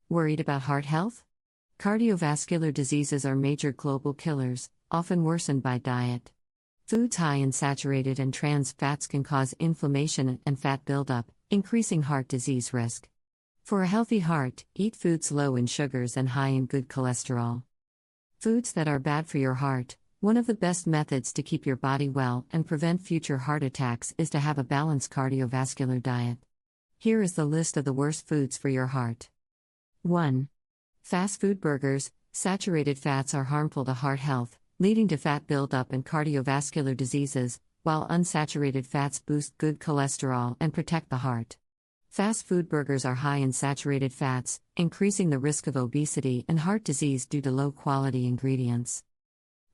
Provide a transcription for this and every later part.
Worried about heart health? Cardiovascular diseases are major global killers, often worsened by diet. Foods high in saturated and trans fats can cause inflammation and fat buildup, increasing heart disease risk. For a healthy heart, eat foods low in sugars and high in good cholesterol. Foods that are bad for your heart. One of the best methods to keep your body well and prevent future heart attacks is to have a balanced cardiovascular diet. Here is the list of the worst foods for your heart. 1. Fast food burgers. Saturated fats are harmful to heart health, leading to fat buildup and cardiovascular diseases, while unsaturated fats boost good cholesterol and protect the heart. Fast food burgers are high in saturated fats, increasing the risk of obesity and heart disease due to low-quality ingredients.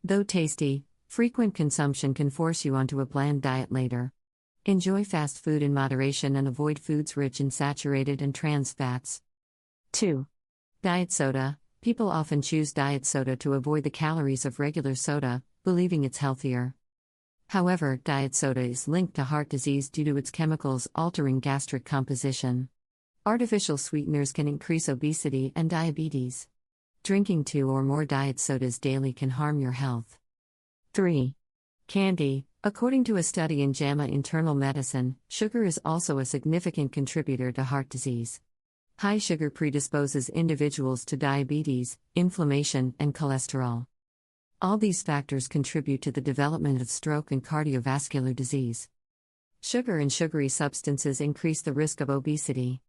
Though tasty, frequent consumption can force you onto a bland diet later. Enjoy fast food in moderation and avoid foods rich in saturated and trans fats. 2. Diet soda. People often choose diet soda to avoid the calories of regular soda, believing it's healthier. However, diet soda is linked to heart disease due to its chemicals altering gastric composition. Artificial sweeteners can increase obesity and diabetes. Drinking 2 or more diet sodas daily can harm your health. 3. Candy. According to a study in JAMA Internal Medicine, sugar is also a significant contributor to heart disease. High sugar predisposes individuals to diabetes, inflammation, and cholesterol. All these factors contribute to the development of stroke and cardiovascular disease. Sugar and sugary substances increase the risk of obesity.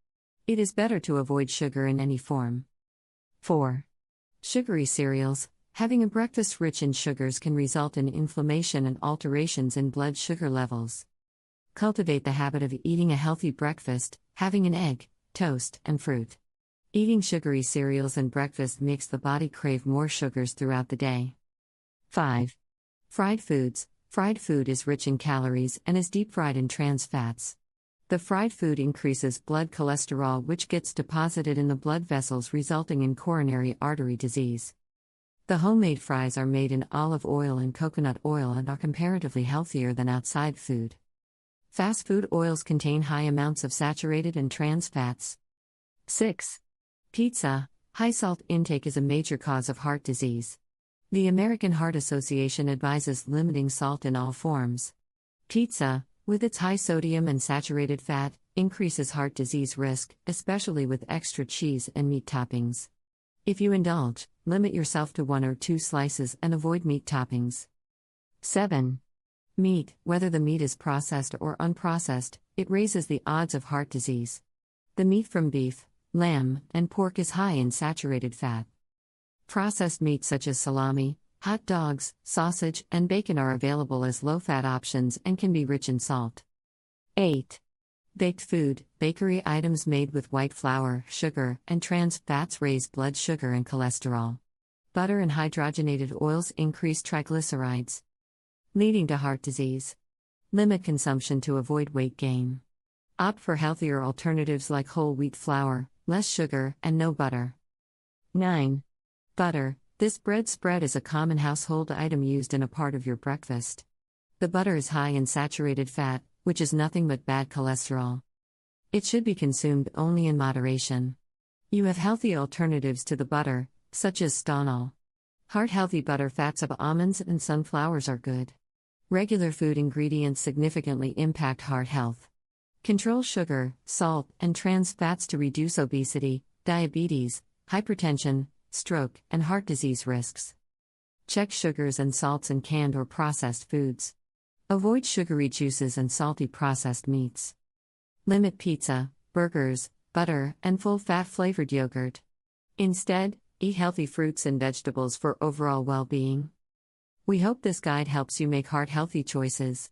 It is better to avoid sugar in any form. 4. Sugary cereals. Having a breakfast rich in sugars can result in inflammation and alterations in blood sugar levels. Cultivate the habit of eating a healthy breakfast, having an egg, toast, and fruit. Eating sugary cereals and breakfast makes the body crave more sugars throughout the day. 5. Fried foods. Fried food is rich in calories and is deep fried in trans fats. The fried food increases blood cholesterol, which gets deposited in the blood vessels, resulting in coronary artery disease. The homemade fries are made in olive oil and coconut oil and are comparatively healthier than outside food. Fast food oils contain high amounts of saturated and trans fats. 6. Pizza. High salt intake is a major cause of heart disease. The American Heart Association advises limiting salt in all forms. Pizza, with its high sodium and saturated fat, increases heart disease risk, especially with extra cheese and meat toppings. If you indulge, limit yourself to 1 or 2 slices and avoid meat toppings. 7. Meat. Whether the meat is processed or unprocessed, it raises the odds of heart disease. The meat from beef, lamb, and pork is high in saturated fat. Processed meats such as salami, hot dogs, sausage, and bacon are available as low-fat options and can be rich in salt. 8. Baked food. Bakery items made with white flour, sugar, and trans fats raise blood sugar and cholesterol. Butter and hydrogenated oils increase triglycerides, leading to heart disease. Limit consumption to avoid weight gain. Opt for healthier alternatives like whole wheat flour, less sugar, and no butter. 9. Butter. This bread spread is a common household item used in a part of your breakfast. The butter is high in saturated fat, which is nothing but bad cholesterol. It should be consumed only in moderation. You have healthy alternatives to the butter, such as stanol. Heart-healthy butter fats of almonds and sunflowers are good. Regular food ingredients significantly impact heart health. Control sugar, salt, and trans fats to reduce obesity, diabetes, hypertension, stroke, and heart disease risks. Check sugars and salts in canned or processed foods. Avoid sugary juices and salty processed meats. Limit pizza, burgers, butter, and full-fat flavored yogurt. Instead, eat healthy fruits and vegetables for overall well-being. We hope this guide helps you make heart-healthy choices.